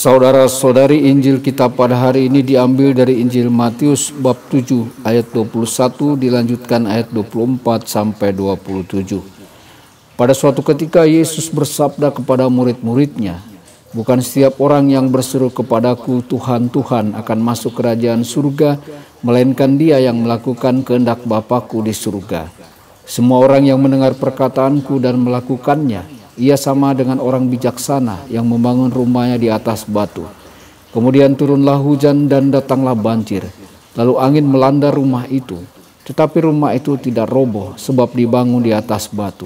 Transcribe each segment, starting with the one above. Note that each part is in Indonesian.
Saudara-saudari, Injil kita pada hari ini diambil dari Injil Matius bab 7 ayat 21 dilanjutkan ayat 24 sampai 27. Pada suatu ketika Yesus bersabda kepada murid-muridnya, "Bukan setiap orang yang berseru kepadaku, Tuhan, Tuhan, akan masuk kerajaan surga, melainkan dia yang melakukan kehendak Bapa-Ku di surga. Semua orang yang mendengar perkataanku dan melakukannya, ia sama dengan orang bijaksana yang membangun rumahnya di atas batu. Kemudian turunlah hujan dan datanglah banjir, lalu angin melanda rumah itu. Tetapi rumah itu tidak roboh sebab dibangun di atas batu.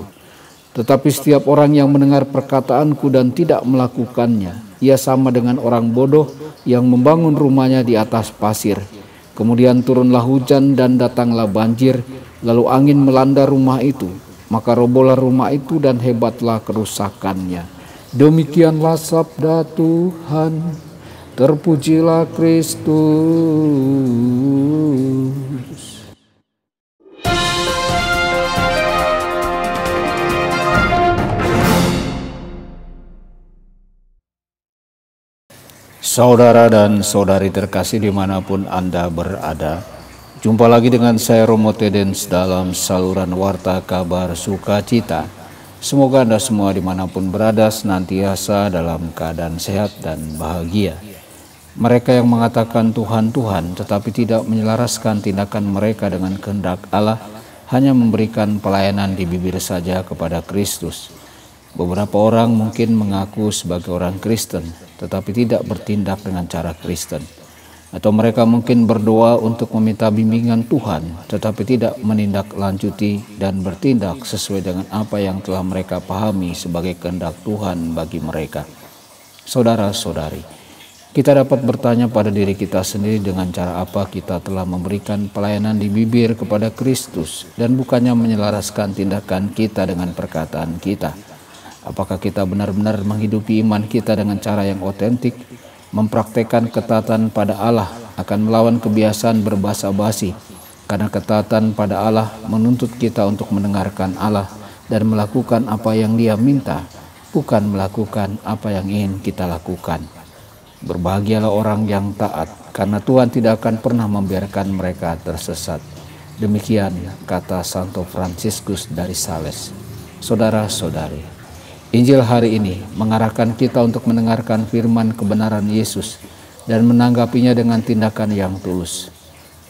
Tetapi setiap orang yang mendengar perkataanku dan tidak melakukannya, ia sama dengan orang bodoh yang membangun rumahnya di atas pasir. Kemudian turunlah hujan dan datanglah banjir, lalu angin melanda rumah itu. Maka robohlah rumah itu dan hebatlah kerusakannya." Demikianlah sabda Tuhan. Terpujilah Kristus. Saudara dan saudari terkasih dimanapun Anda berada, jumpa lagi dengan saya Romo Tedens dalam saluran Warta Kabar Sukacita. Semoga Anda semua dimanapun berada senantiasa dalam keadaan sehat dan bahagia. Mereka yang mengatakan Tuhan, Tuhan, tetapi tidak menyelaraskan tindakan mereka dengan kehendak Allah, hanya memberikan pelayanan di bibir saja kepada Kristus. Beberapa orang mungkin mengaku sebagai orang Kristen, tetapi tidak bertindak dengan cara Kristen. Atau mereka mungkin berdoa untuk meminta bimbingan Tuhan, tetapi tidak menindaklanjuti dan bertindak sesuai dengan apa yang telah mereka pahami sebagai kehendak Tuhan bagi mereka. Saudara-saudari, kita dapat bertanya pada diri kita sendiri dengan cara apa kita telah memberikan pelayanan di bibir kepada Kristus dan bukannya menyelaraskan tindakan kita dengan perkataan kita. Apakah kita benar-benar menghidupi iman kita dengan cara yang otentik, mempraktekkan ketaatan pada Allah akan melawan kebiasaan berbahasa basi, karena ketaatan pada Allah menuntut kita untuk mendengarkan Allah dan melakukan apa yang Dia minta, bukan melakukan apa yang ingin kita lakukan. Berbahagialah orang yang taat, karena Tuhan tidak akan pernah membiarkan mereka tersesat. Demikian kata Santo Fransiskus dari Sales. Saudara-saudari, Injil hari ini mengarahkan kita untuk mendengarkan firman kebenaran Yesus dan menanggapinya dengan tindakan yang tulus.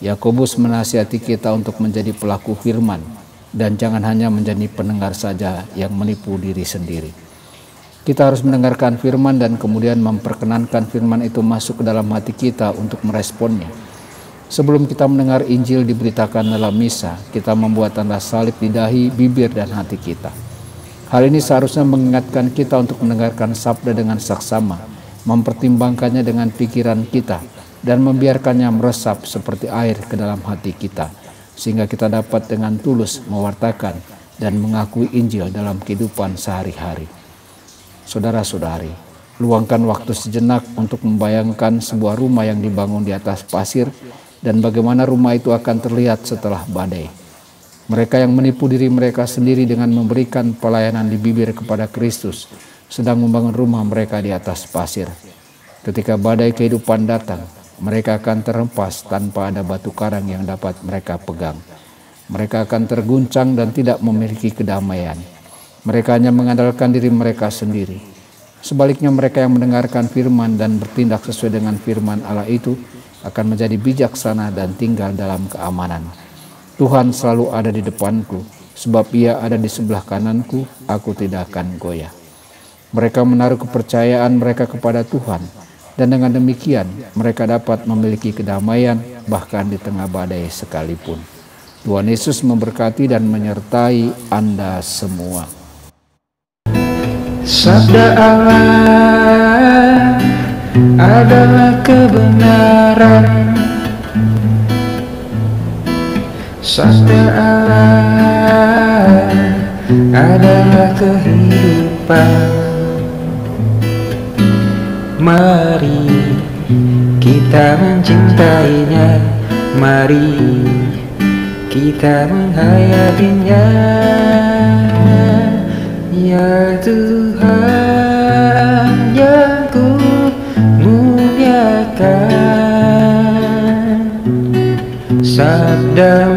Yakobus menasihati kita untuk menjadi pelaku firman dan jangan hanya menjadi pendengar saja yang menipu diri sendiri. Kita harus mendengarkan firman dan kemudian memperkenankan firman itu masuk ke dalam hati kita untuk meresponnya. Sebelum kita mendengar Injil diberitakan dalam misa, kita membuat tanda salib di dahi, bibir, dan hati kita. Hal ini seharusnya mengingatkan kita untuk mendengarkan sabda dengan saksama, mempertimbangkannya dengan pikiran kita, dan membiarkannya meresap seperti air ke dalam hati kita, sehingga kita dapat dengan tulus mewartakan dan mengakui Injil dalam kehidupan sehari-hari. Saudara-saudari, luangkan waktu sejenak untuk membayangkan sebuah rumah yang dibangun di atas pasir dan bagaimana rumah itu akan terlihat setelah badai. Mereka yang menipu diri mereka sendiri dengan memberikan pelayanan di bibir kepada Kristus sedang membangun rumah mereka di atas pasir. Ketika badai kehidupan datang, mereka akan terhempas tanpa ada batu karang yang dapat mereka pegang. Mereka akan terguncang dan tidak memiliki kedamaian. Mereka hanya mengandalkan diri mereka sendiri. Sebaliknya, mereka yang mendengarkan firman dan bertindak sesuai dengan firman Allah itu akan menjadi bijaksana dan tinggal dalam keamanan. Tuhan selalu ada di depanku, sebab Ia ada di sebelah kananku, aku tidak akan goyah. Mereka menaruh kepercayaan mereka kepada Tuhan, dan dengan demikian mereka dapat memiliki kedamaian bahkan di tengah badai sekalipun. Tuhan Yesus memberkati dan menyertai Anda semua. Sabda Allah adalah kebenaran. Sabda Allah adalah kehidupan. Mari kita mencintainya, mari kita menghayatinya. Ya Tuhan yang ku rasakan sabda